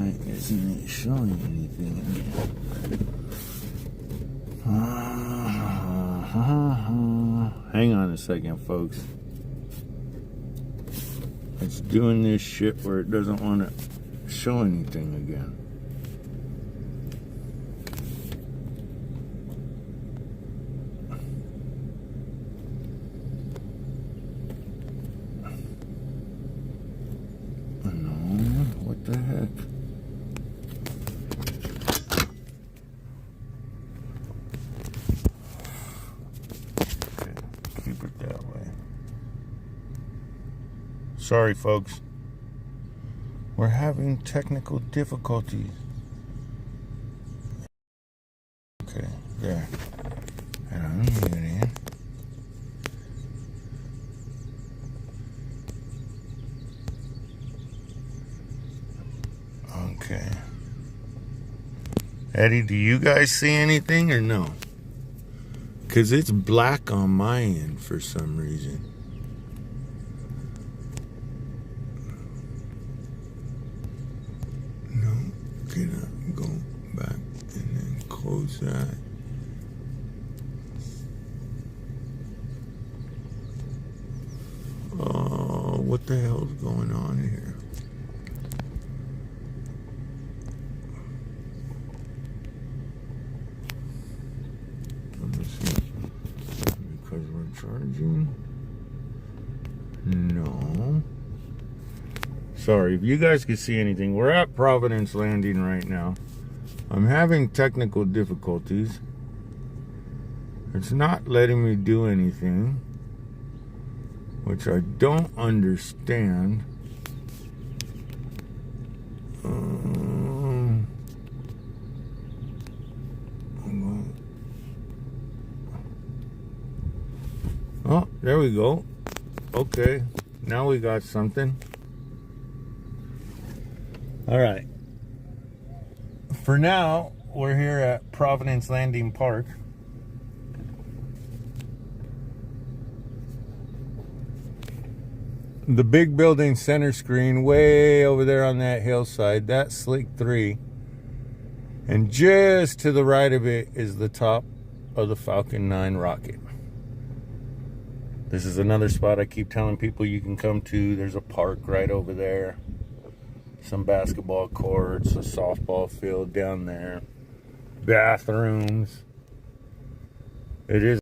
Why isn't it showing anything again? Hang on a second, folks. It's doing this shit where it doesn't want to show anything again. What the heck? Okay, keep it that way. Sorry, folks. We're having technical difficulties. Okay, there. I don't need it in. Okay. Eddie, do you guys see anything or no? Because it's black on my end for some reason. No, get up, go back, and then close that. Oh, what the hell's going on here? Because we're charging. No. Sorry, if you guys can see anything, we're at Providence landing right now. I'm having technical difficulties. It's not letting me do anything, which I don't understand. Oh, there we go. Okay, now we got something. All right. For now, we're here at Providence Landing Park. The big building center screen way over there on that hillside, that's Slick 3. And just to the right of it is the top of the Falcon 9 rocket. This is another spot I keep telling people you can come to. There's a park right over there. Some basketball courts, a softball field down there. Bathrooms. It is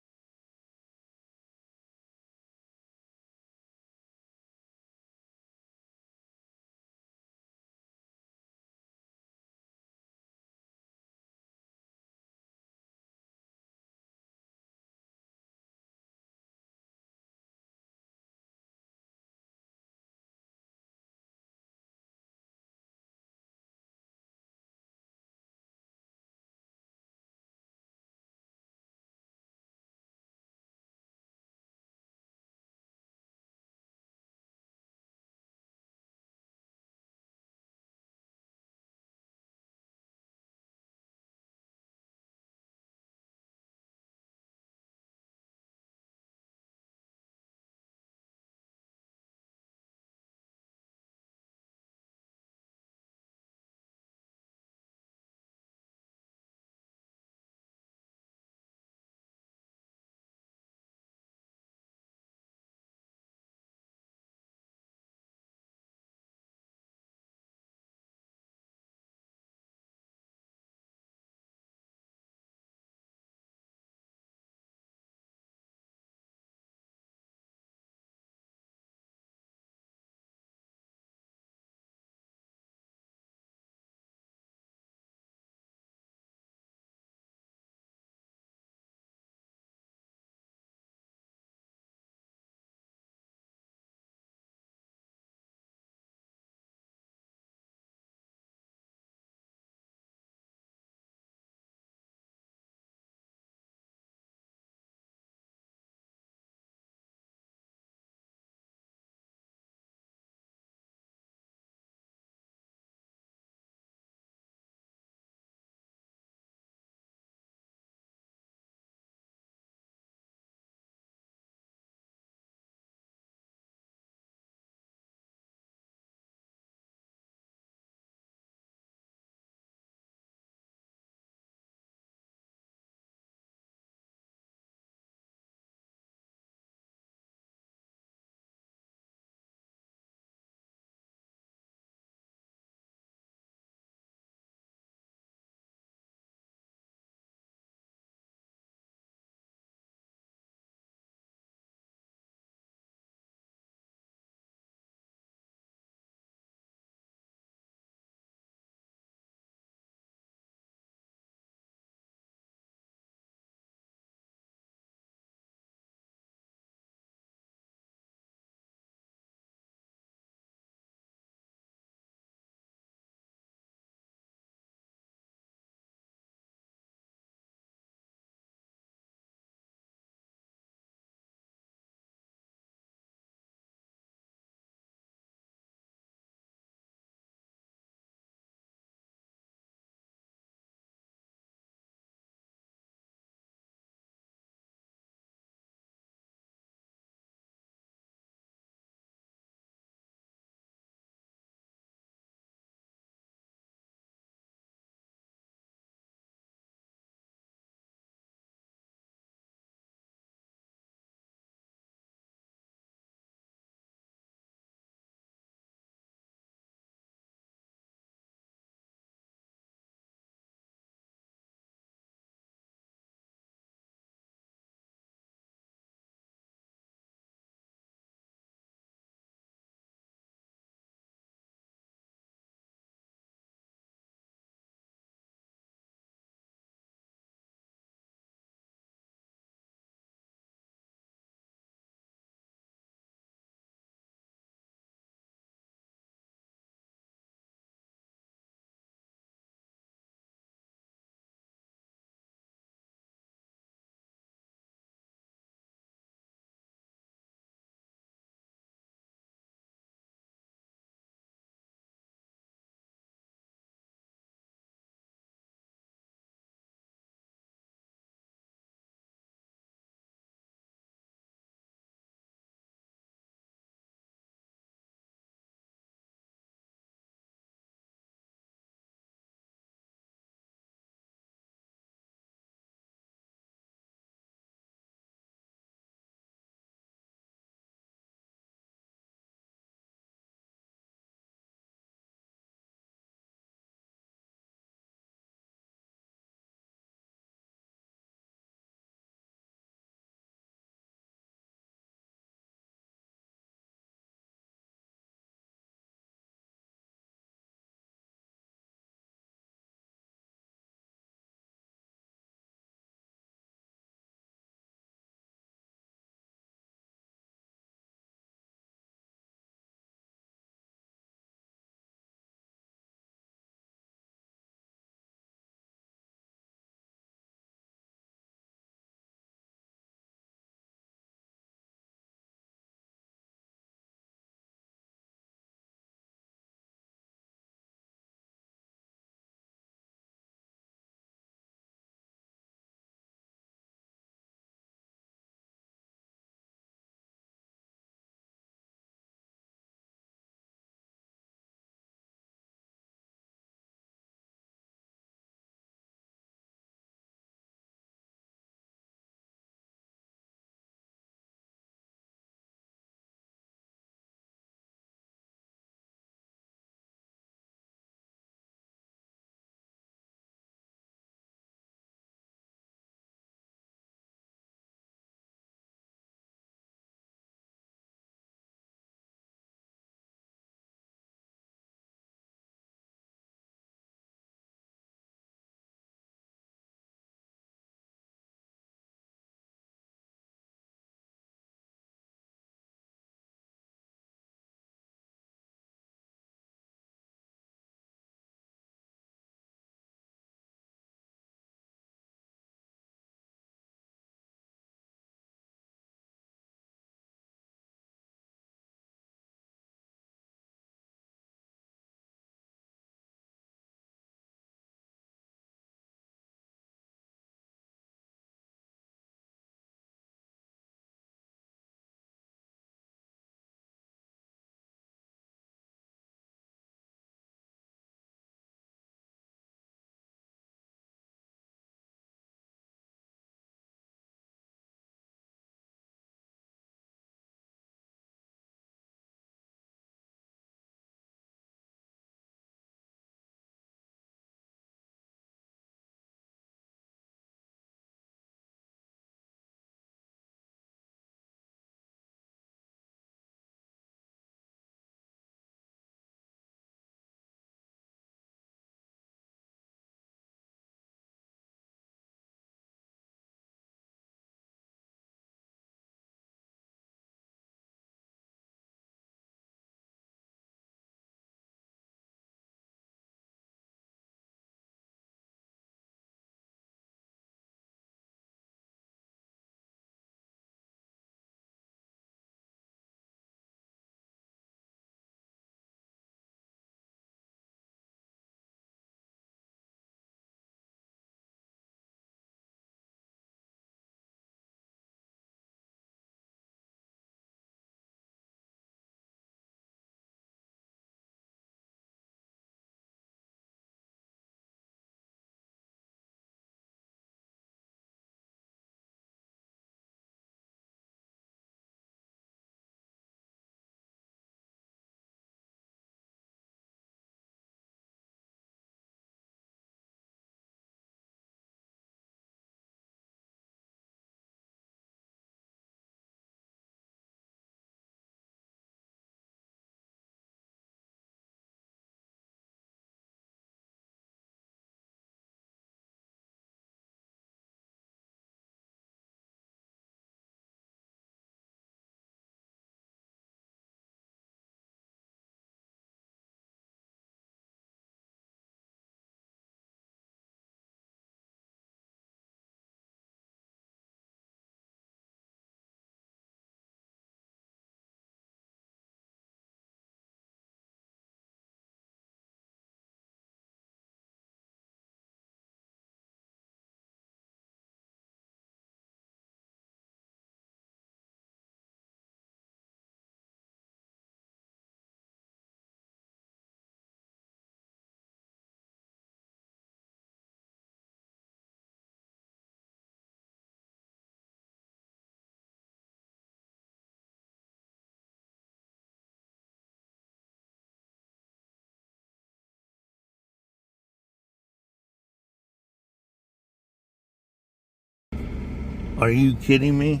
Are you kidding me?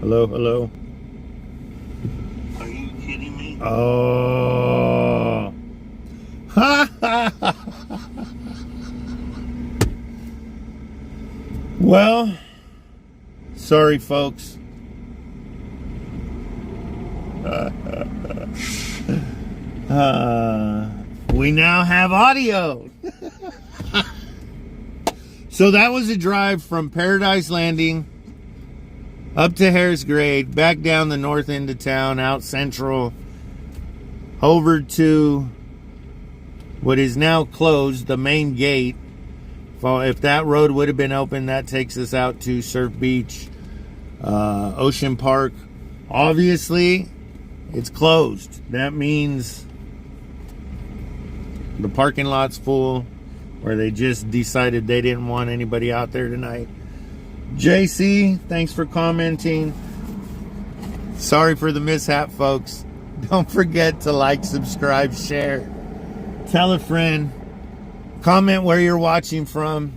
Hello, hello. Are you kidding me? Oh. Ha ha ha. Well, sorry folks. We now have audio. So that was a drive from Paradise Landing up to Harris Grade, back down the north end of town, out central, over to what is now closed, the main gate. If that road would have been open, that takes us out to Surf Beach, Ocean Park. Obviously, it's closed. That means the parking lot's full, or they just decided they didn't want anybody out there tonight. JC, thanks for commenting. Sorry for the mishap, folks. Don't forget to like, subscribe, share. Tell a friend. Comment where you're watching from.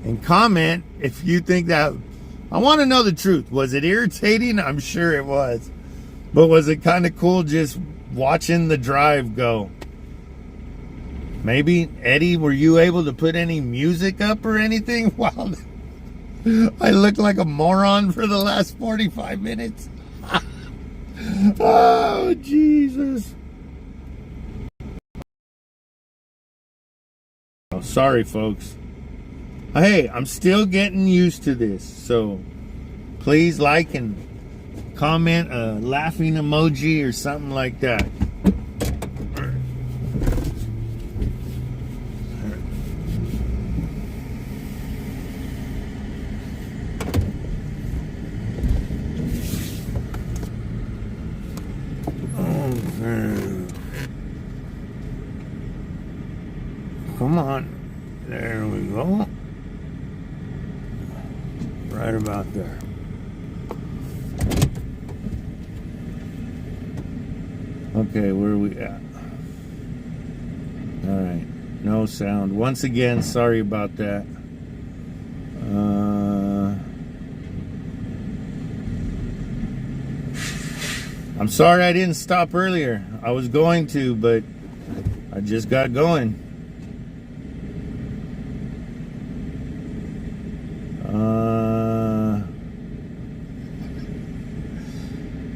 And comment if you think that... I want to know the truth. Was it irritating? I'm sure it was. But was it kind of cool just watching the drive go? Maybe, Eddie, were you able to put any music up or anything while I looked like a moron for the last 45 minutes? Oh, Jesus. Oh, sorry, folks. Hey, I'm still getting used to this, so please like and comment a laughing emoji or something like that. Come on. There we go. Right about there. Okay, where are we at? Alright. No sound. Once again, sorry about that. I'm sorry I didn't stop earlier. I was going to, but I just got going.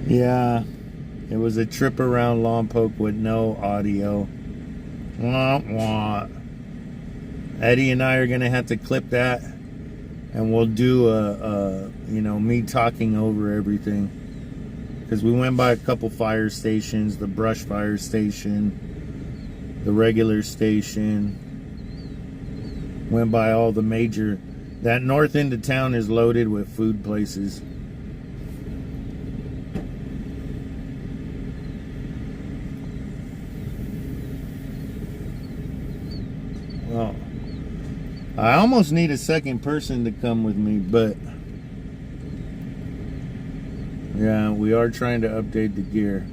Yeah, it was a trip around Lompoc with no audio. Wah, wah. Eddie and I are gonna have to clip that, and we'll do me talking over everything, because we went by a couple fire stations, the brush fire station, the regular station, went by all the major. That north end of town is loaded with food places. Well, I almost need a second person to come with me, but yeah, we are trying to update the gear.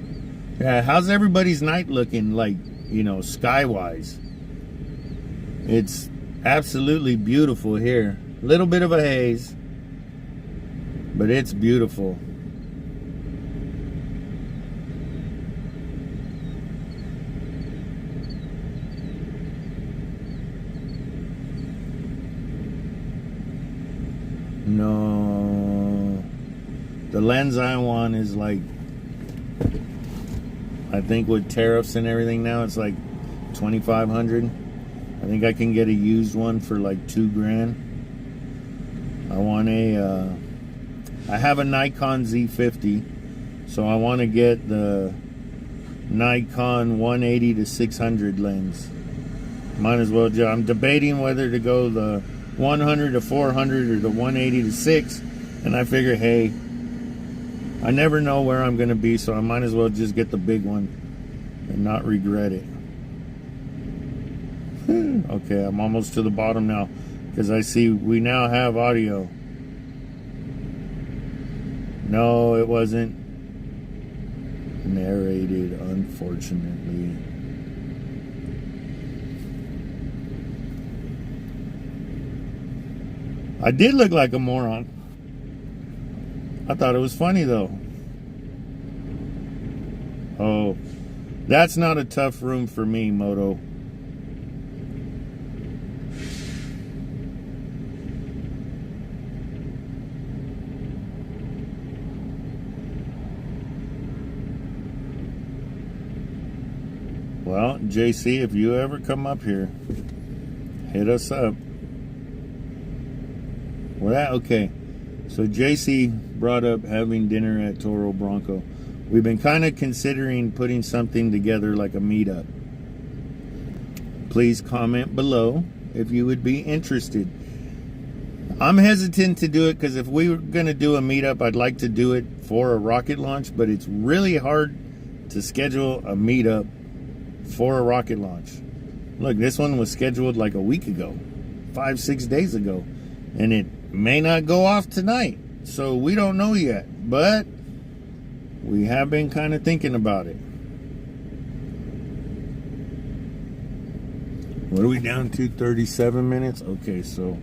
Yeah, how's everybody's night looking, like, sky-wise? It's absolutely beautiful here. A little bit of a haze, but it's beautiful. No, the lens I want is like, I think with tariffs and everything now, it's like $2,500. I think I can get a used one for like $2,000. I want I have a Nikon Z50, so I want to get the Nikon 180 to 600 lens. Might as well. I'm debating whether to go the 100 to 400 or the 180 to 6, and I figure, hey, I never know where I'm going to be, so I might as well just get the big one and not regret it. Okay, I'm almost to the bottom now, because I see we now have audio. No, it wasn't narrated, unfortunately. I did look like a moron. I thought it was funny though. Oh, that's not a tough room for me, Moto. Well, JC, if you ever come up here, hit us up. Well, okay. So JC brought up having dinner at Toro Bronco. We've been kind of considering putting something together like a meetup. Please comment below if you would be interested. I'm hesitant to do it because if we were going to do a meetup, I'd like to do it for a rocket launch, but it's really hard to schedule a meetup for a rocket launch. Look, this one was scheduled like a week ago, 5-6 days ago, and it may not go off tonight, so we don't know yet, but we have been kind of thinking about it. What are we down to? 37 minutes? Okay, so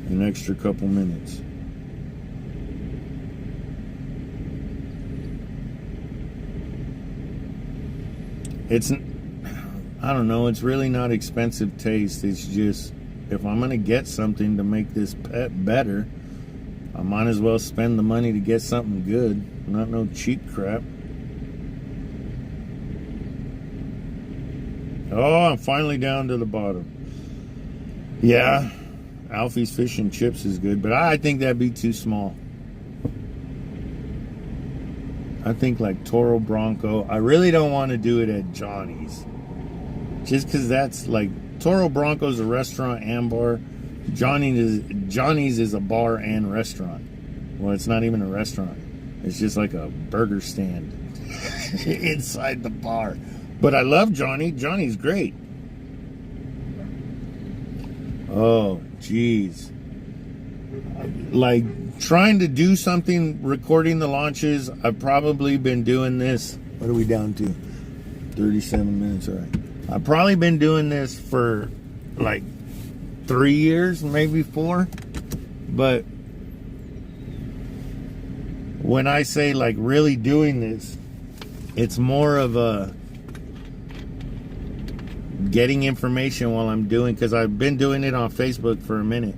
an extra couple minutes. It's, I don't know, it's really not expensive taste. It's just, if I'm going to get something to make this pet better, I might as well spend the money to get something good, not no cheap crap. Oh, I'm finally down to the bottom. Yeah, Alfie's Fish and Chips is good, but I think that'd be too small. I think like Toro Bronco. I really don't want to do it at Johnny's. Just because that's like, Toro Bronco's a restaurant and bar. Johnny's is a bar and restaurant. Well, it's not even a restaurant. It's just like a burger stand inside the bar. But I love Johnny. Johnny's great. Oh, geez. Like, trying to do something, recording the launches, I've probably been doing this. What are we down to? 37 minutes, all right. I've probably been doing this for like 3 years, maybe 4. But when I say like really doing this, it's more of a getting information while I'm doing, because I've been doing it on Facebook for a minute.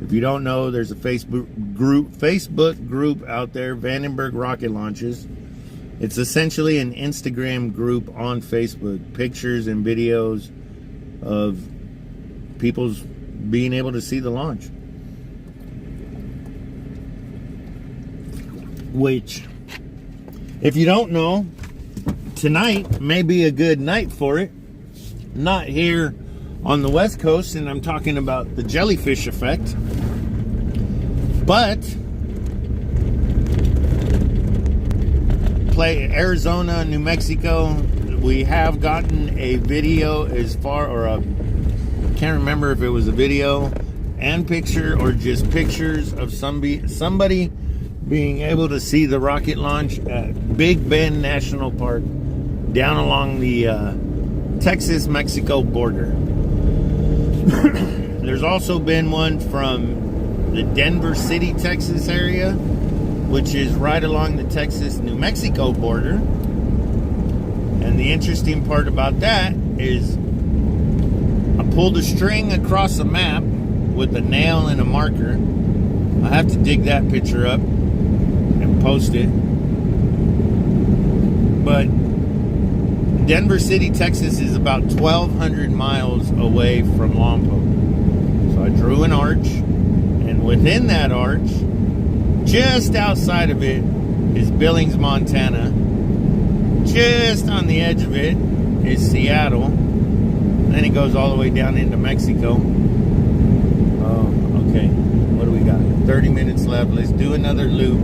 If you don't know, there's a Facebook group out there, Vandenberg Rocket Launches. It's essentially an Instagram group on Facebook, pictures and videos of people's being able to see the launch. Which, if you don't know, tonight may be a good night for it. Not here on the West Coast, and I'm talking about the jellyfish effect. But Arizona, New Mexico, we have gotten a video as far, or a, can't remember if it was a video and picture or just pictures of somebody being able to see the rocket launch at Big Bend National Park down along the Texas-Mexico border. There's also been one from the Denver City, Texas area, which is right along the Texas-New Mexico border. And the interesting part about that is I pulled a string across a map with a nail and a marker. I have to dig that picture up and post it. But Denver City, Texas is about 1,200 miles away from Lompoc. So I drew an arch, and within that arch, just outside of it, is Billings, Montana. Just on the edge of it is Seattle. Then it goes all the way down into Mexico. Oh, okay. What do we got? 30 minutes left. Let's do another loop.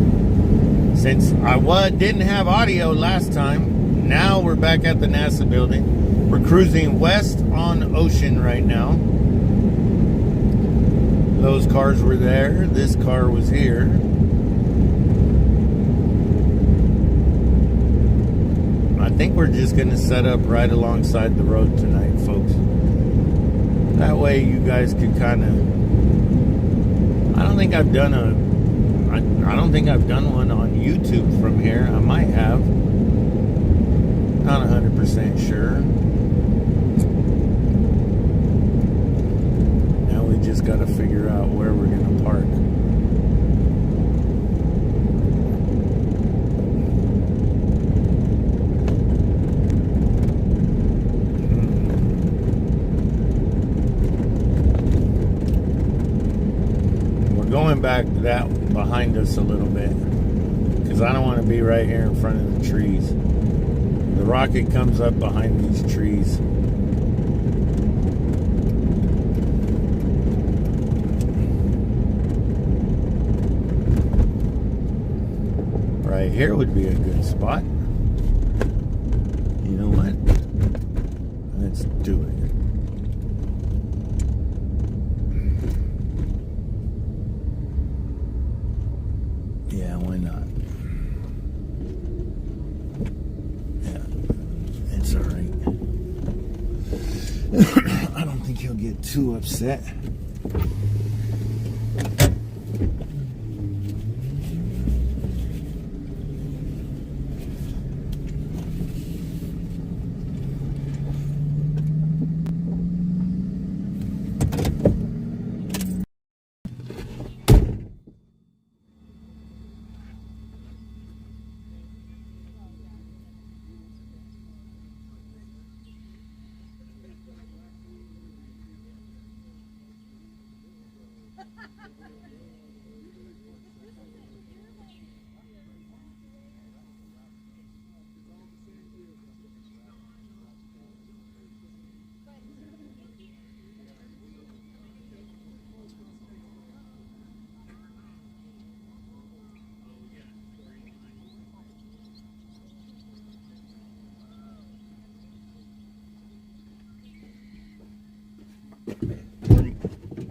Since I didn't have audio last time, now we're back at the NASA building. We're cruising west on Ocean right now. Those cars were there. This car was here. I think we're just going to set up right alongside the road tonight, folks. That way you guys can kind of I don't think I've done I don't think I've done one on YouTube from here. I might have. Not 100% sure. Now we just got to figure out where we're going to park. Going back that behind us a little bit because I don't want to be right here in front of the trees. The rocket comes up behind these trees. Right here would be a good spot. You know what? Let's do it. Yeah, why not? Yeah, it's all right. I don't think he'll get too upset.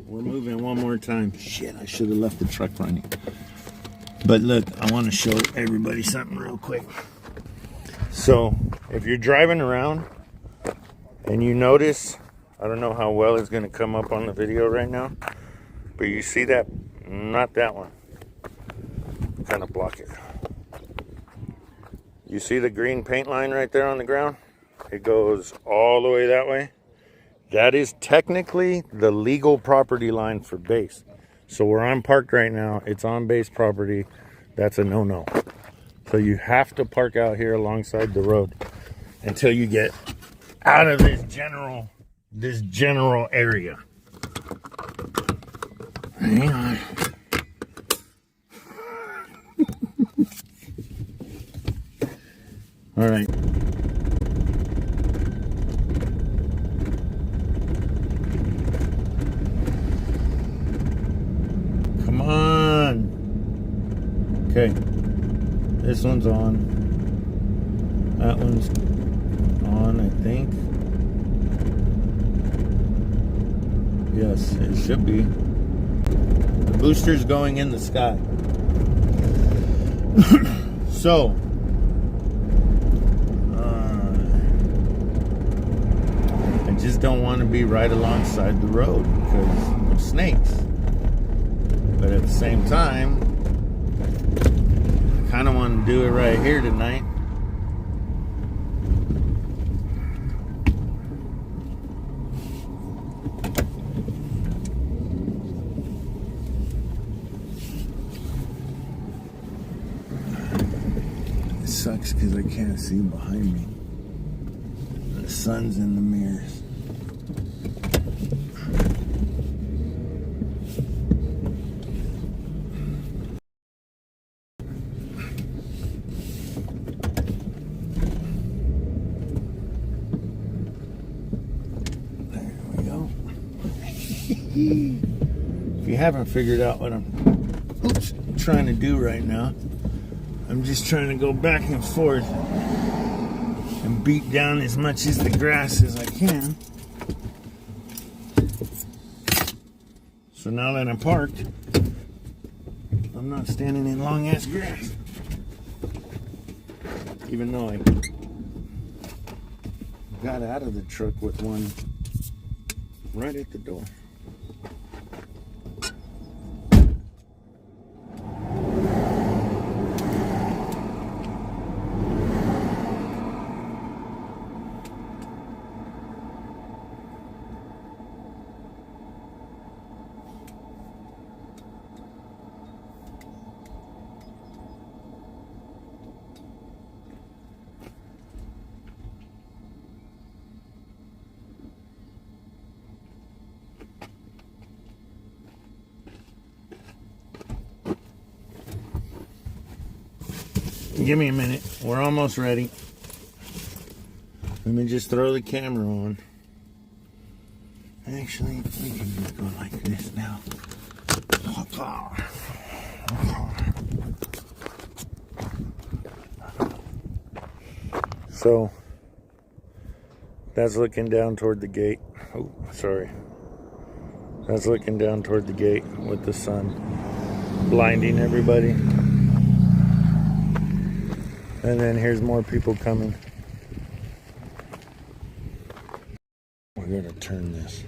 We're moving one more time. Shit, I should have left the truck running. But look, I want to show everybody something real quick. So, if you're driving around and you notice, I don't know how well it's going to come up on the video right now, but you see that? Not that one. Kind of block it. You see the green paint line right there on the ground? It goes all the way that way. That is technically the legal property line for base. So where I'm parked right now, it's on base property. That's a no-no. So you have to park out here alongside the road until you get out of this general area. Hang on. All right. Come on. Okay. This one's on. That one's on, I think. Yes, it should be. The booster's going in the sky. So, I just don't want to be right alongside the road because of snakes. But at the same time, I kind of want to do it right here tonight. It sucks because I can't see behind me. The sun's in the mirrors. If you haven't figured out what I'm trying to do right now, I'm just trying to go back and forth and beat down as much as the grass as I can. So now that I'm parked, I'm not standing in long ass grass. Even though I got out of the truck with one right at the door. Give me a minute. We're almost ready. Let me just throw the camera on. Actually, we can just go like this now. So, that's looking down toward the gate. Oh, sorry. That's looking down toward the gate with the sun blinding everybody. And then here's more people coming. We're gonna turn this.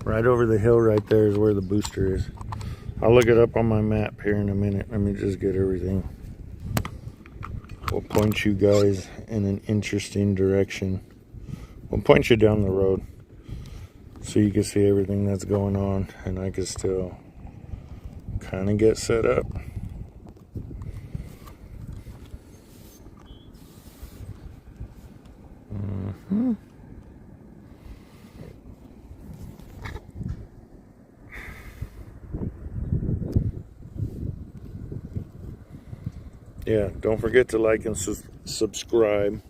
Right over the hill right there is where the booster is. I'll look it up on my map here in a minute. Let me just get everything. We'll point you guys in an interesting direction. We'll point you down the road so you can see everything that's going on, and I can still kind of get set up. Yeah, don't forget to like and subscribe.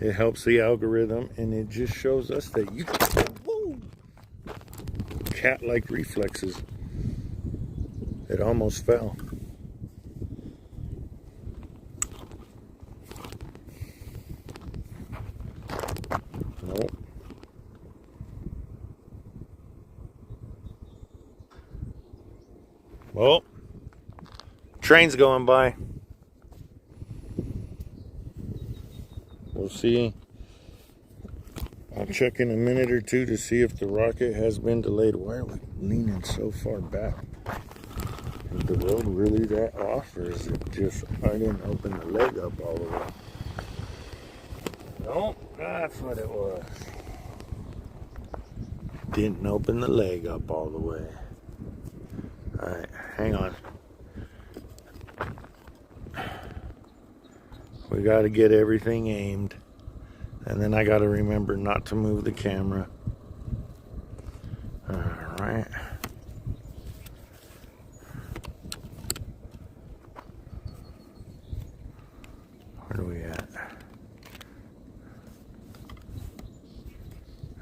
It helps the algorithm, and it just shows us that you cat-like reflexes. It almost fell. Nope. Well, train's going by. We'll see. I'll check in a minute or two to see if the rocket has been delayed. Why are we leaning so far back? Is the road really that off, or is it just I didn't open the leg up all the way? Nope, that's what it was. Didn't open the leg up all the way. Alright, hang on. We got to get everything aimed, and then I got to remember not to move the camera. All right. Where are we at?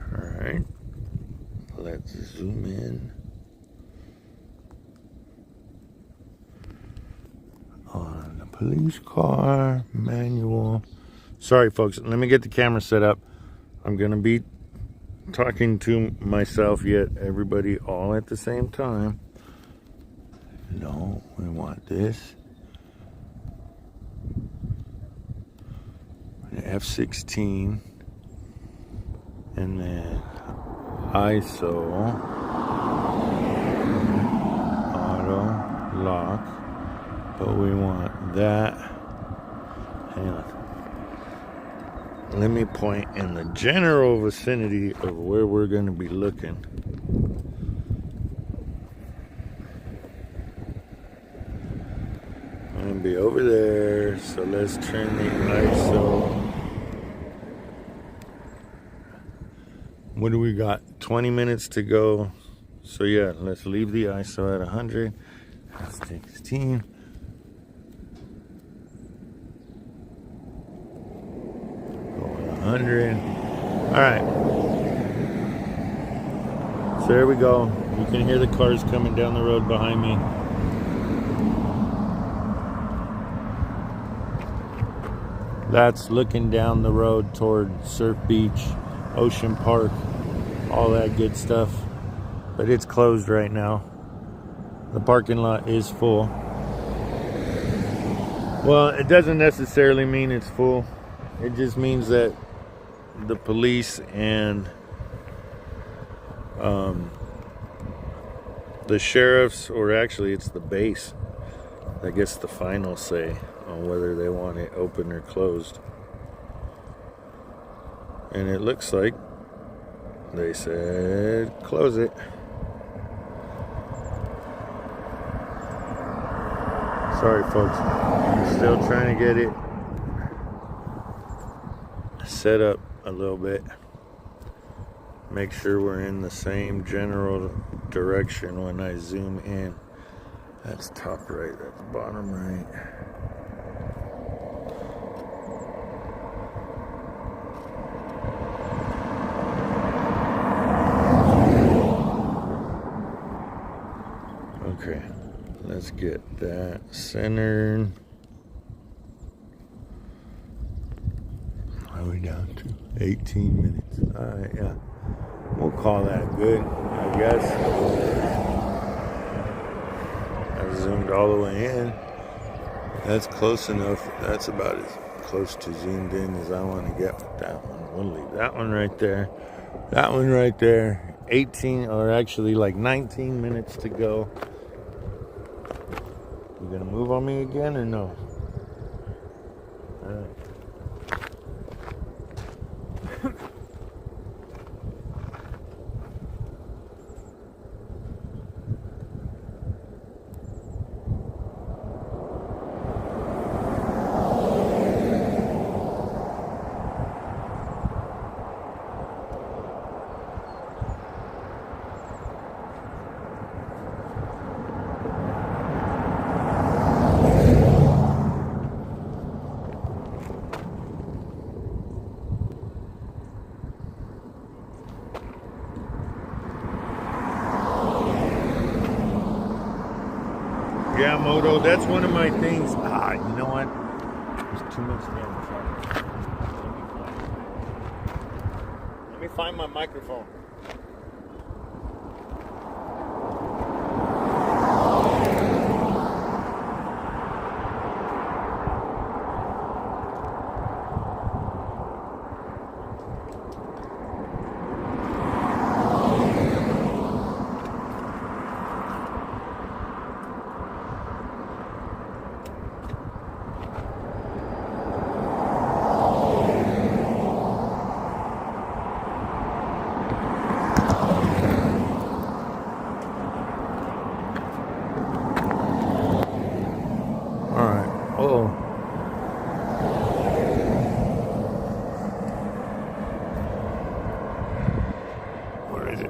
All right. Let's zoom in. Police car, manual. Sorry, folks. Let me get the camera set up. I'm going to be talking to myself, yet everybody all at the same time. No, we want this. F16. And then ISO. Auto lock. But we want that. Hang on. Let me point in the general vicinity of where we're going to be looking. I'm going to be over there. So let's turn the ISO. What do we got? 20 minutes to go. So yeah, let's leave the ISO at 100. That's 16. 100. All right. So there we go. You can hear the cars coming down the road behind me. That's looking down the road toward Surf Beach, Ocean Park, all that good stuff. But it's closed right now. The parking lot is full. Well, it doesn't necessarily mean it's full. It just means that the police and the sheriffs, or actually it's the base, I guess the final say on whether they want it open or closed. And it looks like they said close it. Sorry folks, I'm still trying to get it set up a little bit. Make sure we're in the same general direction when I zoom in. That's top right, that's bottom right. Okay, let's get that centered. How are we down to? 18 minutes. Alright, yeah. We'll call that good, I guess. I zoomed all the way in. That's close enough. That's about as close to zoomed in as I want to get with that one. We'll leave that one right there. That one right there. 18, or actually like 19 minutes to go. You gonna move on me again or no? All right. Yeah, Moto, that's one of my things. You know what? There's too much damn trouble. Let me find my microphone.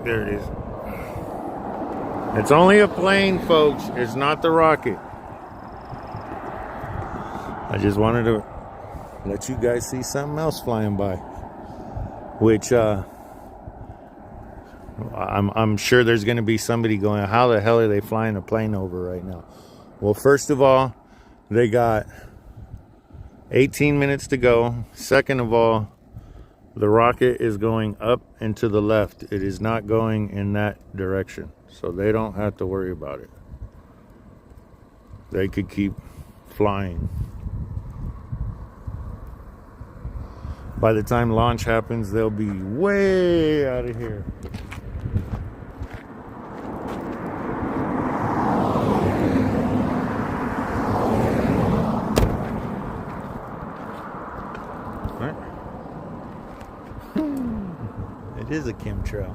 There it is. It's only a plane, folks. It's not the rocket. I just wanted to let you guys see something else flying by, which I'm sure there's going to be somebody going, how the hell are they flying a plane over right now? Well, first of all, they got 18 minutes to go. Second of all, the rocket is going up and to the left. It is not going in that direction. So they don't have to worry about it. They could keep flying. By the time launch happens, they'll be way out of here. It is a chemtrail.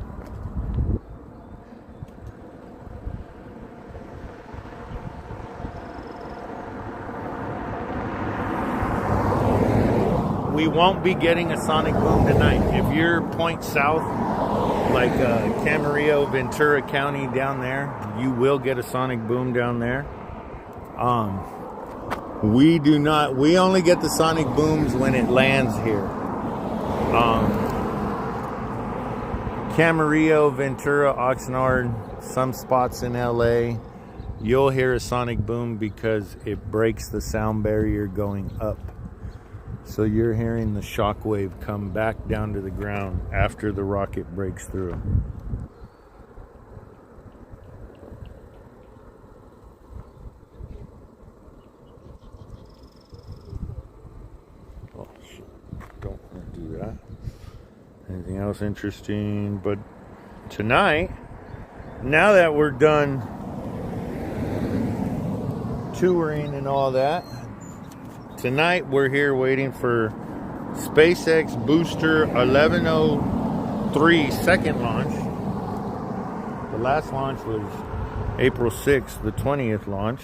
We won't be getting a sonic boom tonight. If you're point south, like Camarillo, Ventura County down there, you will get a sonic boom down there. We do not. We only get the sonic booms when it lands here. Camarillo, Ventura, Oxnard, some spots in LA, you'll hear a sonic boom because it breaks the sound barrier going up. So you're hearing the shock wave come back down to the ground after the rocket breaks through. Oh shit, don't want to do that. Anything else interesting? But tonight, now that we're done touring and all that, tonight we're here waiting for SpaceX Booster 1103 second launch. The last launch was April 6th, the 20th launch.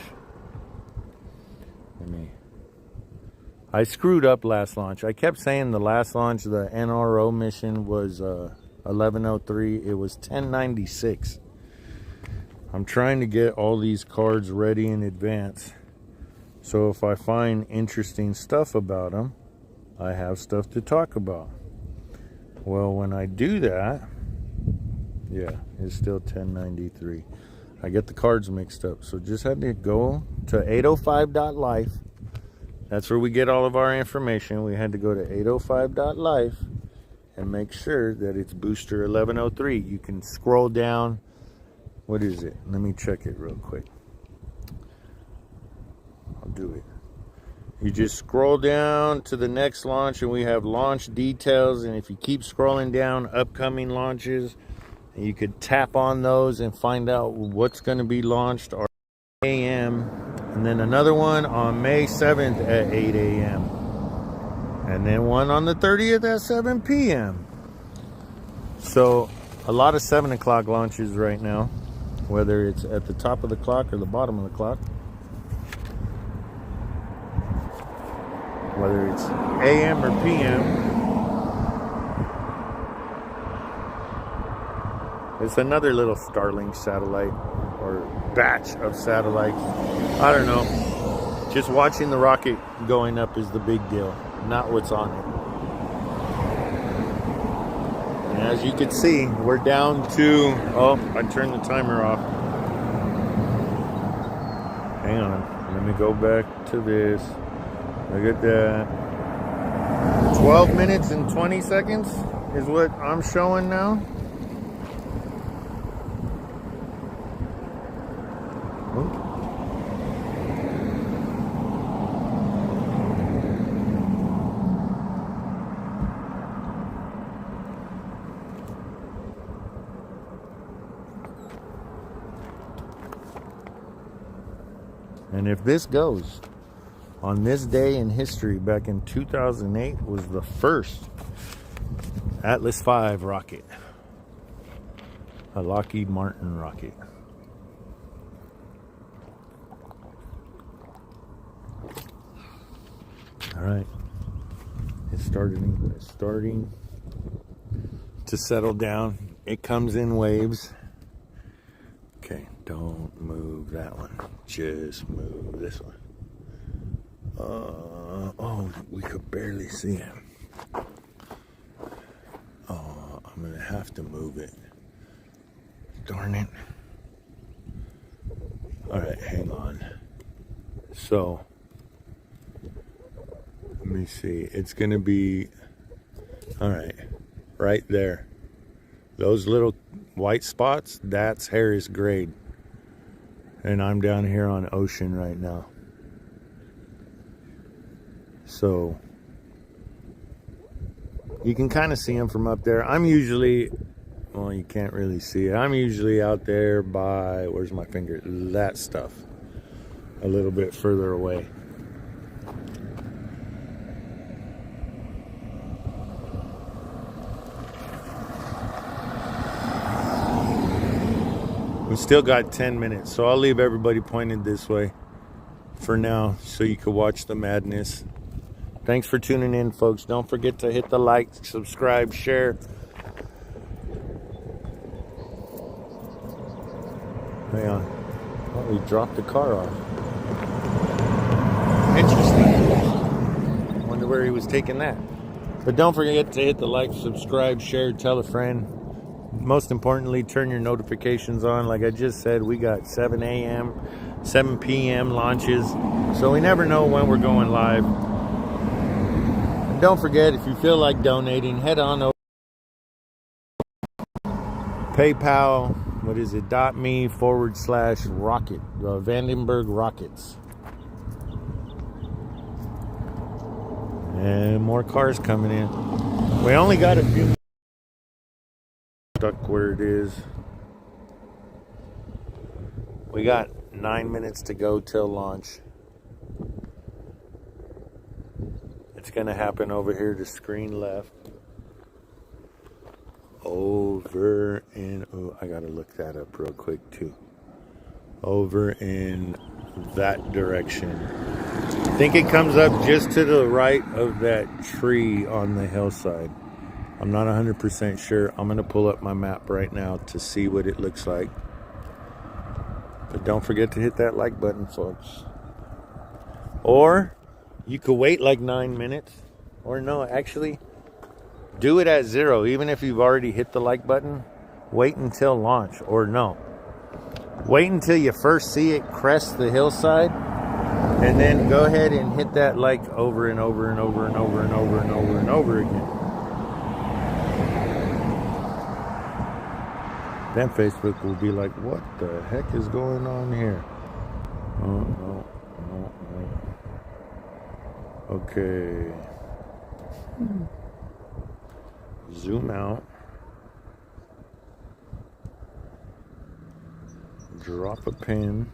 I screwed up last launch. I kept saying the last launch, the NRO mission was 1103. It was 1096. I'm trying to get all these cards ready in advance. So if I find interesting stuff about them, I have stuff to talk about. Well, when I do that, yeah, it's still 1093. I get the cards mixed up. So just had to go to 805.life. That's where we get all of our information. We had to go to 805.life and make sure that it's booster 1103. You can scroll down. What is it? Let me check it real quick. I'll do it. You just scroll down to the next launch and we have launch details. And if you keep scrolling down, upcoming launches, and you could tap on those and find out what's going to be launched or a.m. And then another one on May 7th at 8 a.m. And then one on the 30th at 7 p.m. So a lot of 7 o'clock launches right now, whether it's at the top of the clock or the bottom of the clock. Whether it's AM or PM. It's another little Starlink satellite or batch of satellites. I don't know. Just watching the rocket going up is the big deal, not what's on it. And as you can see, we're down to, oh, I turned the timer off. Hang on, let me go back to this. Look at that. 12 minutes and 20 seconds is what I'm showing now. And if this goes, on this day in history, back in 2008, was the first Atlas V rocket. A Lockheed Martin rocket. All right. It's starting to settle down. It comes in waves. Okay, don't move that one. Just move this one. Oh, we could barely see him. Oh, I'm gonna have to move it. Darn it. All right, hang on. So, let me see. It's gonna be, all right there. Those little white spots, that's Harris grade. And I'm down here on Ocean right now. So you can kind of see them from up there. I'm usually, well, you can't really see it. I'm usually out there by, where's my finger? That stuff. A little bit further away. We still got 10 minutes, so I'll leave everybody pointed this way for now so you can watch the madness. Thanks for tuning in, folks. Don't forget to hit the like, subscribe, share. Hang on. Oh, we dropped the car off. Interesting. Wonder where he was taking that. But don't forget to hit the like, subscribe, share, tell a friend. Most importantly, turn your notifications on. Like I just said, we got 7 a.m., 7 p.m. launches. So we never know when we're going live. And don't forget, if you feel like donating, head on over PayPal, what is it, .me/rocket, Vandenberg Rockets. And more cars coming in. We only got a few stuck where it is. We got 9 minutes to go till launch. It's gonna happen over here to screen left. Over in, oh, I gotta look that up real quick too. Over in that direction. I think it comes up just to the right of that tree on the hillside. I'm not 100% sure. I'm gonna pull up my map right now to see what it looks like. Don't forget to hit that like button, folks. Or you could wait like 9 minutes. Or no, actually, do it at 0. Even if you've already hit the like button, wait until launch. Or no, wait until you first see it crest the hillside, and then go ahead and hit that like over and over and over and over and over and over and over again. Then Facebook will be like, what the heck is going on here? Oh, no. Okay. Zoom out. Drop a pin.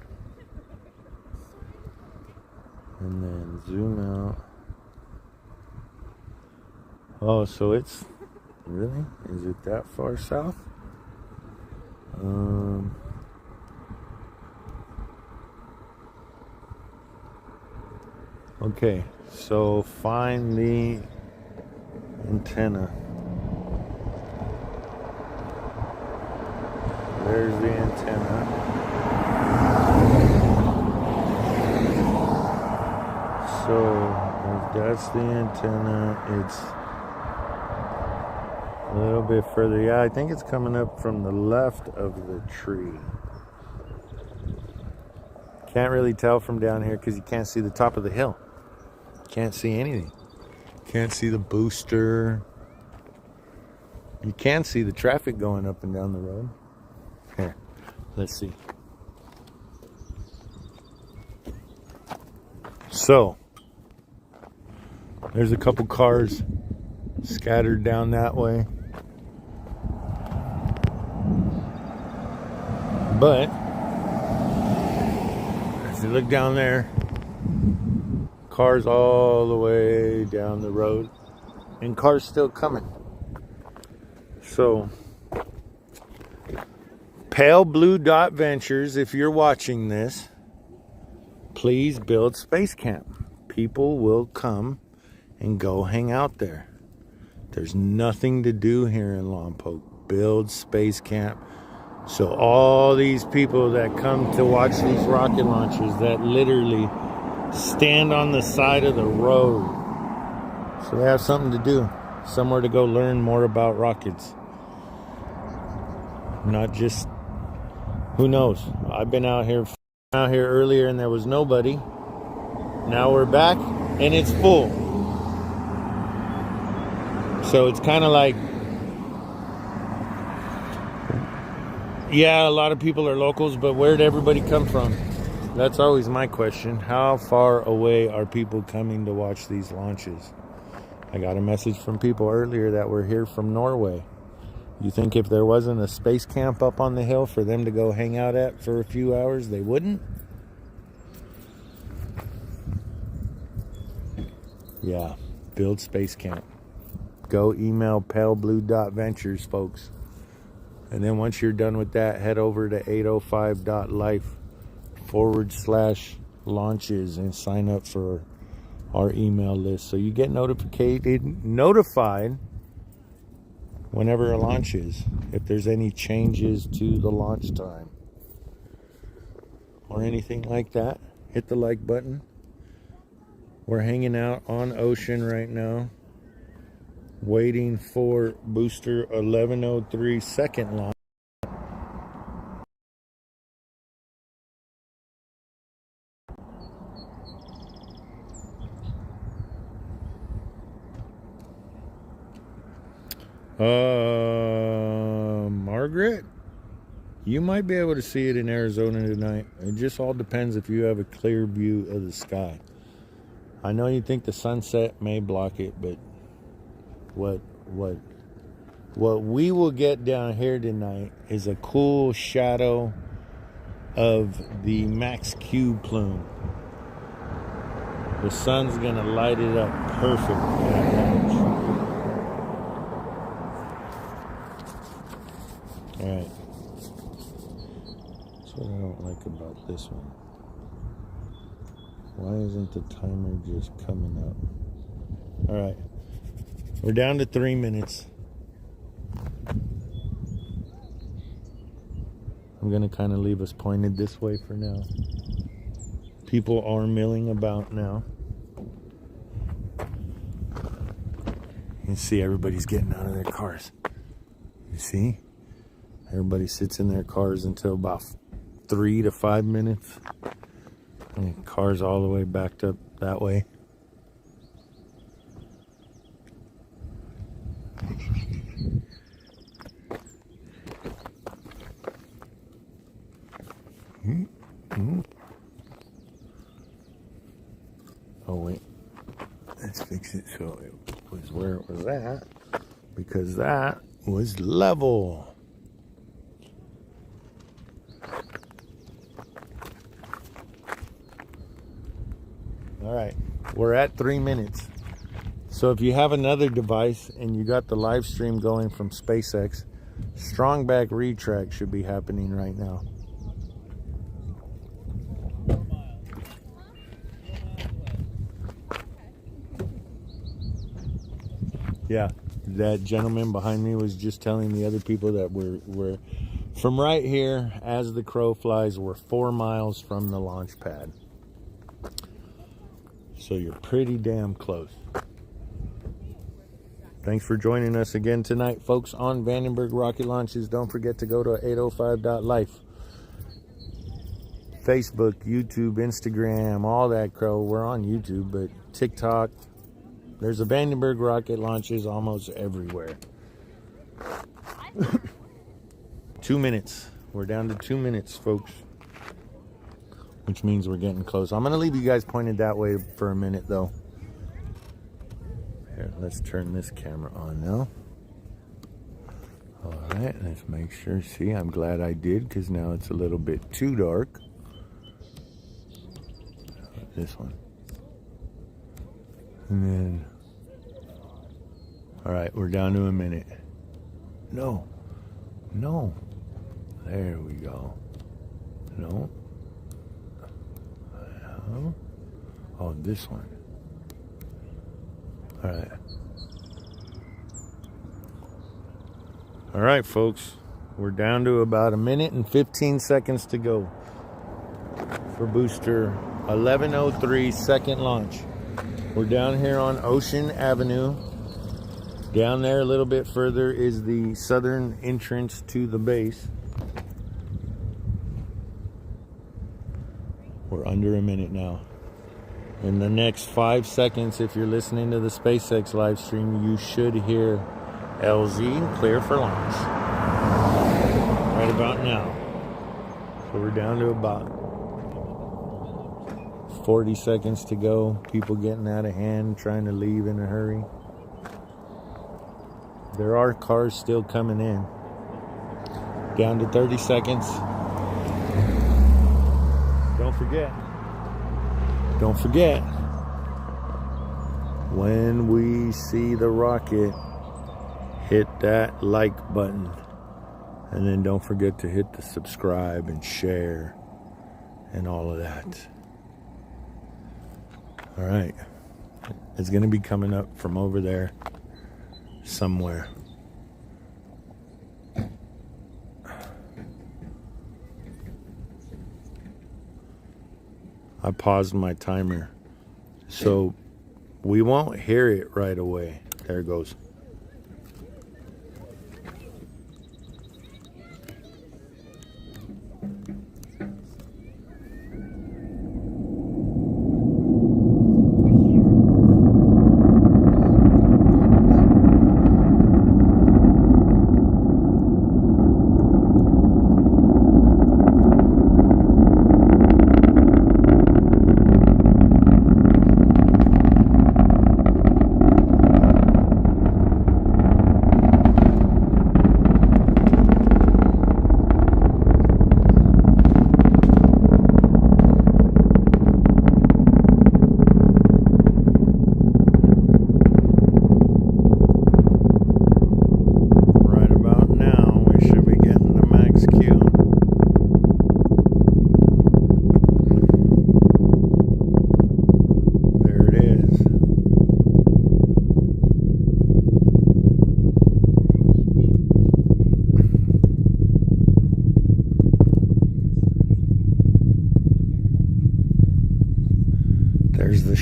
And then zoom out. Oh, so it's... Really? Is it that far south? Okay, so find the antenna. There's the antenna. So if that's the antenna, it's a little bit further. Yeah, I think it's coming up from the left of the tree. Can't really tell from down here because you can't see the top of the hill. Can't see anything. Can't see the booster. You can see the traffic going up and down the road. Here, let's see. So, there's a couple cars scattered down that way. But, as you look down there, cars all the way down the road, and cars still coming. So, Pale Blue Dot Ventures, if you're watching this, please build Space Camp. People will come and go hang out there. There's nothing to do here in Lompoc. Build Space Camp. So all these people that come to watch these rocket launches that literally stand on the side of the road, so they have something to do, somewhere to go learn more about rockets. Not just, who knows? I've been out here earlier and there was nobody. Now we're back and it's full. So it's kind of like, yeah, a lot of people are locals, but where'd everybody come from? That's always my question. How far away are people coming to watch these launches? I got a message from people earlier that were here from Norway. You think if there wasn't a space camp up on the hill for them to go hang out at for a few hours, they wouldn't? Yeah, build Space Camp. Go email paleblue.ventures, folks. And then once you're done with that, head over to 805.life/launches and sign up for our email list. So you get notified whenever a launch is, if there's any changes to the launch time or anything like that. Hit the like button. We're hanging out on Ocean right now, waiting for booster 1103 second launch. Margaret, you might be able to see it in Arizona tonight. It just all depends if you have a clear view of the sky. I know you think the sunset may block it, but what we will get down here tonight is a cool shadow of the Max Q plume. The sun's gonna light it up perfect at launch. All right. That's what I don't like about this one. Why isn't the timer just coming up? All right. We're down to 3 minutes. I'm going to kind of leave us pointed this way for now. People are milling about now. You can see everybody's getting out of their cars. You see? Everybody sits in their cars until about 3 to 5 minutes. And cars all the way backed up that way. Oh wait, let's fix it so it was where it was at, because that was level. All right, we're at 3 minutes. So if you have another device and you got the live stream going from SpaceX, strong back retract should be happening right now. Yeah, that gentleman behind me was just telling the other people that we're from right here, as the crow flies, we're 4 miles from the launch pad. So you're pretty damn close. Thanks for joining us again tonight, folks, on Vandenberg Rocket Launches. Don't forget to go to 805.life. Facebook, YouTube, Instagram, all that crow. We're on YouTube, but TikTok. There's a Vandenberg Rocket Launches almost everywhere. 2 minutes. We're down to 2 minutes, folks. Which means we're getting close. I'm going to leave you guys pointed that way for a minute, though. Here, let's turn this camera on now. All right, let's make sure. See, I'm glad I did, because now it's a little bit too dark. This one. And then, all right, we're down to a minute. No. There we go. No. Oh, this one. All right, folks. We're down to about 1 minute and 15 seconds to go for booster 1103 second launch. We're down here on Ocean Avenue. Down there a little bit further is the southern entrance to the base. We're under a minute now. In the next 5 seconds, if you're listening to the SpaceX live stream, you should hear LZ clear for launch. Right about now. So we're down to about 40 seconds to go. People getting out of hand, trying to leave in a hurry. There are cars still coming in. Down to 30 seconds. Don't forget, when we see the rocket, hit that like button. And then don't forget to hit the subscribe and share and all of that. All right. It's going to be coming up from over there somewhere. I paused my timer, so we won't hear it right away. There it goes.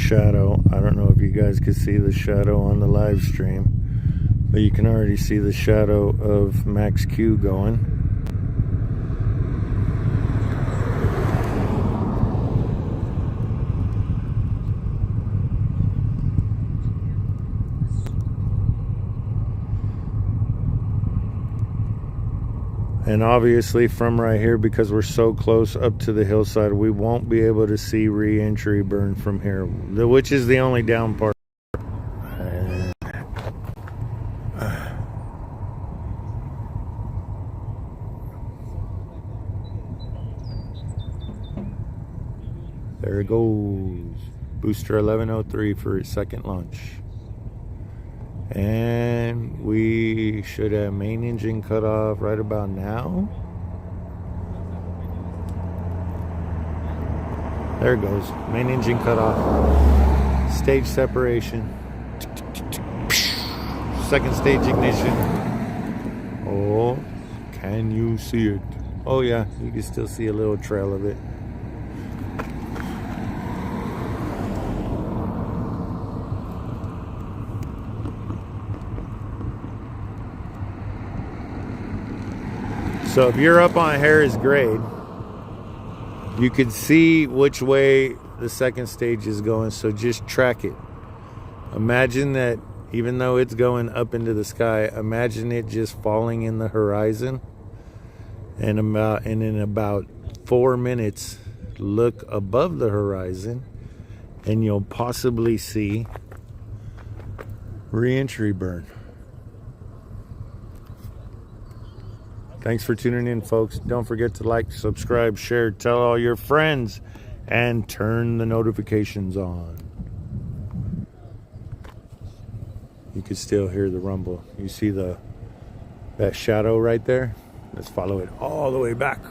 shadow. I don't know if you guys could see the shadow on the live stream, but you can already see the shadow of Max Q going. And obviously from right here, because we're so close up to the hillside, we won't be able to see re-entry burn from here, which is the only down part. There it goes. Booster 1103 for its second launch. And we should have main engine cut off right about now. There it goes. Main engine cut off. Stage separation. Second stage ignition. Oh, can you see it? Oh yeah, you can still see a little trail of it. So if you're up on Harris grade, you can see which way the second stage is going, so just track it. Imagine that even though it's going up into the sky, imagine it just falling in the horizon, and in about 4 minutes, look above the horizon, and you'll possibly see re-entry burn. Thanks for tuning in, folks. Don't forget to like, subscribe, share, tell all your friends, and turn the notifications on. You can still hear the rumble. You see that shadow right there? Let's follow it all the way back.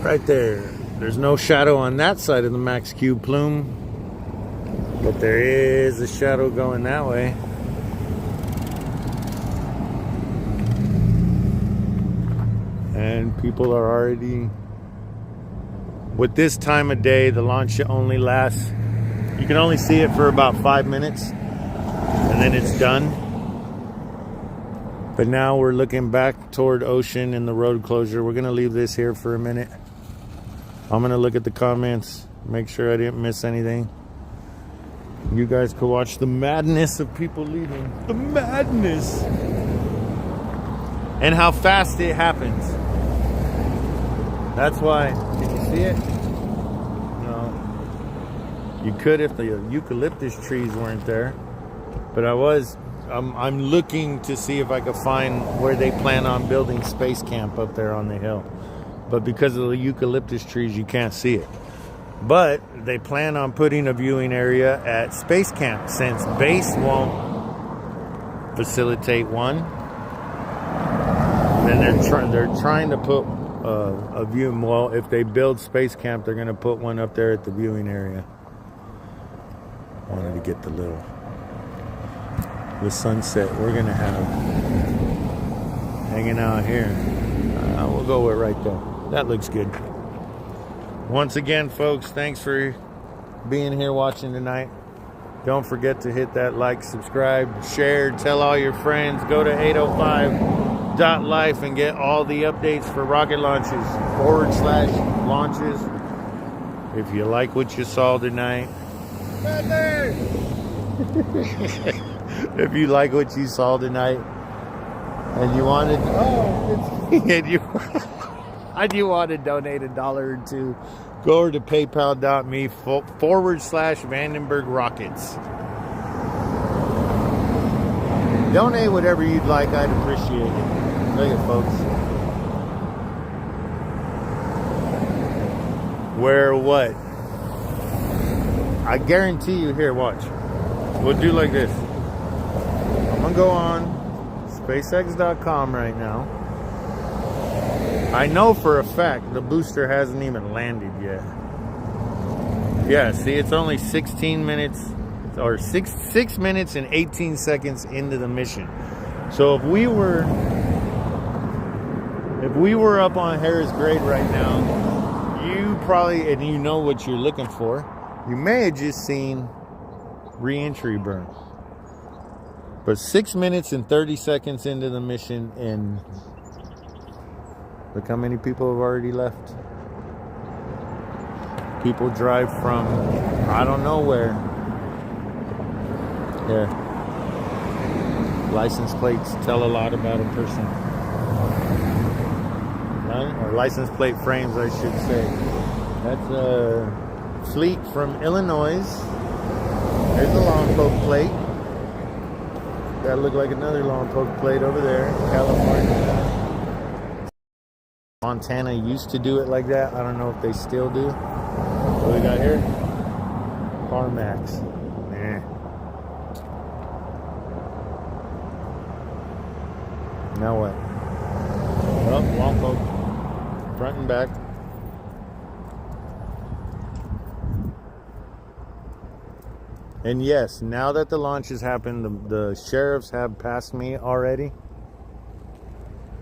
Right there. There's no shadow on that side of the Max Q plume, but there is a shadow going that way. And people are already, with this time of day, the launch only lasts, you can only see it for about 5 minutes and then it's done. But now we're looking back toward ocean and the road closure. We're gonna leave this here for a minute. I'm gonna look at the comments, make sure I didn't miss anything. You guys can watch the madness of people leaving. The madness. And how fast it happens. That's why, can you see it? No. You could if the eucalyptus trees weren't there. But I'm looking to see if I could find where they plan on building Space Camp up there on the hill. But because of the eucalyptus trees, you can't see it. But they plan on putting a viewing area at Space Camp since base won't facilitate one. Then they're trying to put a view. Well, if they build Space Camp, they're going to put one up there at the viewing area. Wanted to get the sunset we're going to have hanging out here. We'll go with right there. That looks good. Once again, folks, thanks for being here watching tonight. Don't forget to hit that like, subscribe, share, tell all your friends. Go to 805.life and get all the updates for rocket launches, /launches. If you like what you saw tonight, if you like what you saw tonight and you wanted, and you want to donate $1 or $2, go over to paypal.me /Vandenberg Rockets. Donate whatever you'd like. I'd appreciate it. Look at folks. Where what? I guarantee you, here, watch. We'll do like this. I'm gonna go on SpaceX.com right now. I know for a fact the booster hasn't even landed yet. Yeah, see, it's only 16 minutes or 6 minutes and 18 seconds into the mission. So if we were up on Harris grade right now, you probably, and you know what you're looking for, you may have just seen re-entry burn. But 6 minutes and 30 seconds into the mission, and look how many people have already left. People drive from I don't know where. Here. License plates tell a lot about a person. Right? Or license plate frames, I should say. That's a fleet from Illinois. There's the long poke plate. That look like another long poke plate over there. California. Montana used to do it like that. I don't know if they still do. What we got here? CarMax. Nah. Now what? Oh, long poke. Front and back. And yes, now that the launch has happened, the sheriffs have passed me already.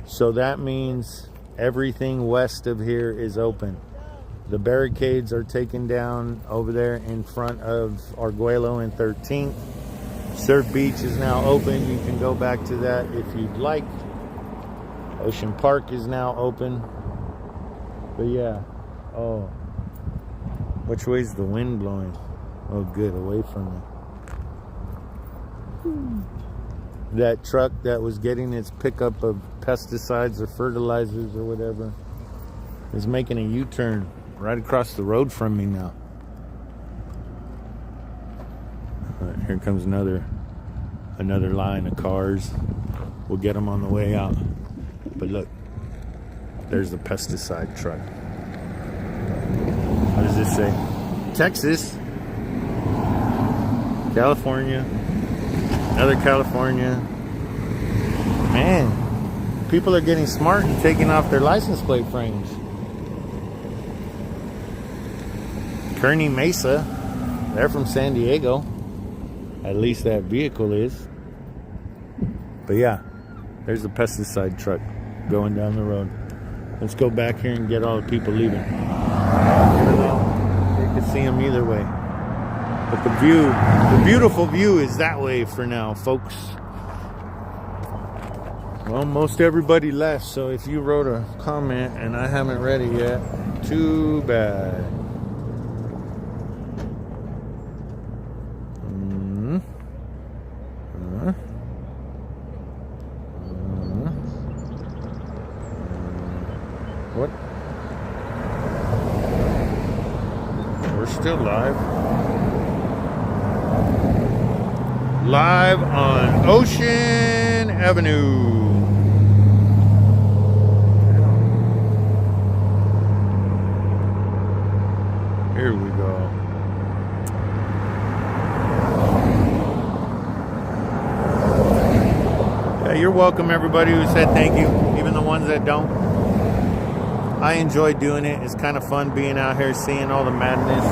So that means everything west of here is open. The barricades are taken down over there in front of Arguello and 13th. Surf Beach is now open. You can go back to that if you'd like. Ocean Park is now open. But yeah. Oh. Which way's the wind blowing? Oh, good. Away from me. That truck that was getting its pickup of pesticides or fertilizers or whatever is making a U-turn right across the road from me now. Here comes another line of cars. We'll get them on the way out. But look, there's the pesticide truck. What does this say? Texas, California, another California. Man, people are getting smart and taking off their license plate frames. Kearney Mesa, they're from San Diego. At least that vehicle is. But yeah, there's the pesticide truck going down the road. Let's go back here and get all the people leaving. Even though you can see them either way. But the beautiful view is that way for now, folks. Well, most everybody left, so if you wrote a comment and I haven't read it yet, too bad. What? We're still live. Live on Ocean Avenue. Here we go. Yeah, you're welcome, everybody who said thank you, even the ones that don't. I enjoy doing it. It's kind of fun being out here, seeing all the madness.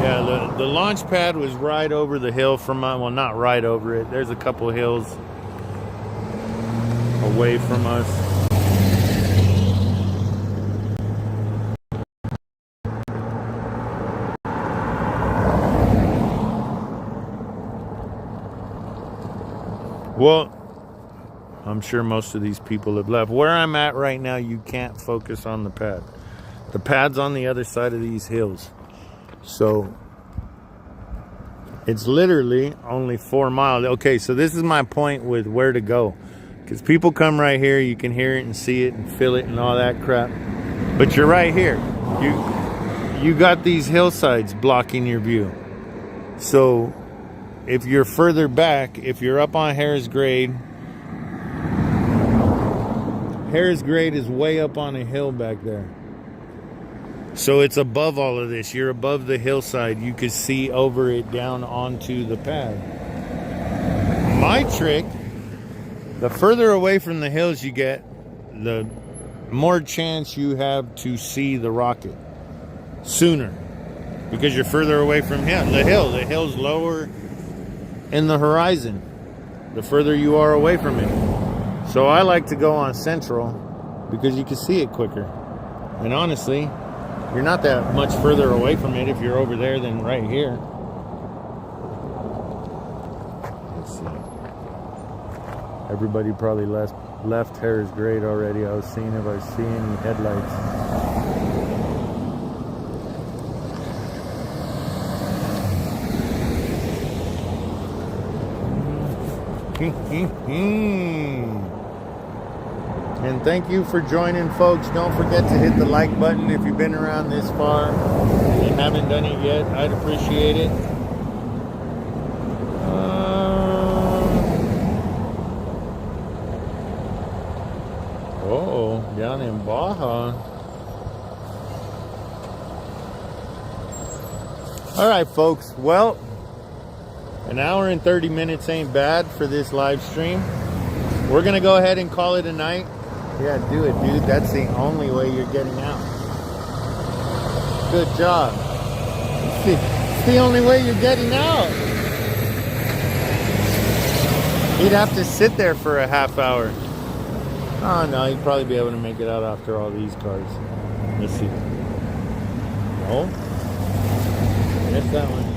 Yeah, the launch pad was right over the hill from well, not right over it. There's a couple of hills away from us. Well, I'm sure most of these people have left. Where I'm at right now, you can't focus on the pad. The pad's on the other side of these hills. So, it's literally only 4 miles. Okay, so this is my point with where to go. Because people come right here, you can hear it and see it and feel it and all that crap. But you're right here. You got these hillsides blocking your view. So, if you're further back, if you're up on Harris Grade is way up on a hill back there. So it's above all of this. You're above the hillside. You could see over it down onto the pad. My trick, the further away from the hills you get, the more chance you have to see the rocket sooner. Because you're further away from the hill. The hill's lower. in the horizon, the further you are away from it. So I like to go on central because you can see it quicker. And honestly, you're not that much further away from it if you're over there than right here. Let's see. Everybody probably left Harris Grade already. I was seeing if I see any headlights. And thank you for joining, folks. Don't forget to hit the like button if you've been around this far and you haven't done it yet. I'd appreciate it. Oh, down in Baja. All right, folks. Well, an hour and 30 minutes ain't bad for this live stream. We're gonna go ahead and call it a night. Yeah, do it, dude. That's the only way you're getting out. Good job. It's the only way you're getting out. You'd have to sit there for a half hour. Oh no, you'd probably be able to make it out after all these cars. Let's see. No. Missed that one.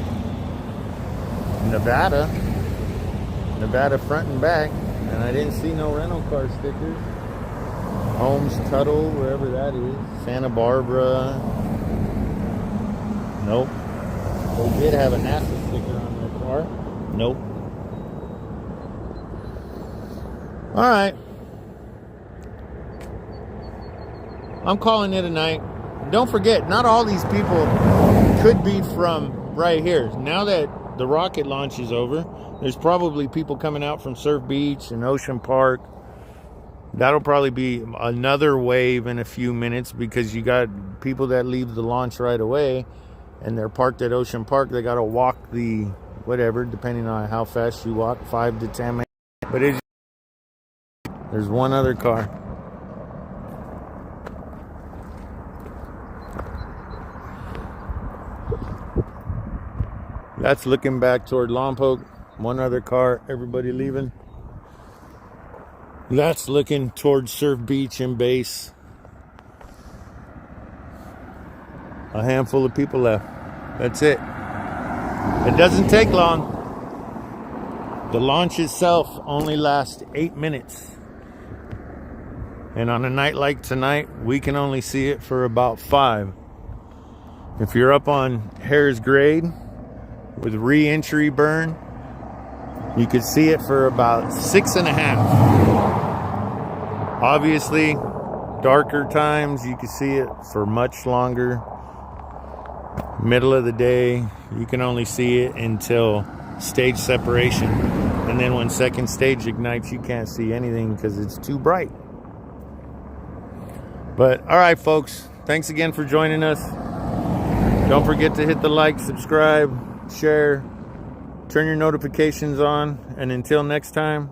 Nevada front and back. And I didn't see no rental car stickers. Holmes, Tuttle, wherever that is. Santa Barbara. Nope. They did have a NASA sticker on their car. Nope. Alright. I'm calling it a night. Don't forget, not all these people could be from right here. Now that the rocket launch is over, there's probably people coming out from Surf Beach and Ocean Park. That'll probably be another wave in a few minutes because you got people that leave the launch right away and they're parked at Ocean Park. They got to walk the whatever, depending on how fast you walk, 5 to 10 minutes. But there's one other car. That's looking back toward Lompoc. One other car, everybody leaving. That's looking towards Surf Beach and Base. A handful of people left. That's it. It doesn't take long. The launch itself only lasts 8 minutes. And on a night like tonight, we can only see it for about 5. If you're up on Harris Grade with re-entry burn, you could see it for about 6.5. Obviously, darker times, you can see it for much longer. Middle of the day, you can only see it until stage separation. And then when second stage ignites, you can't see anything because it's too bright. But, all right, folks, thanks again for joining us. Don't forget to hit the like, subscribe, share, turn your notifications on, and until next time,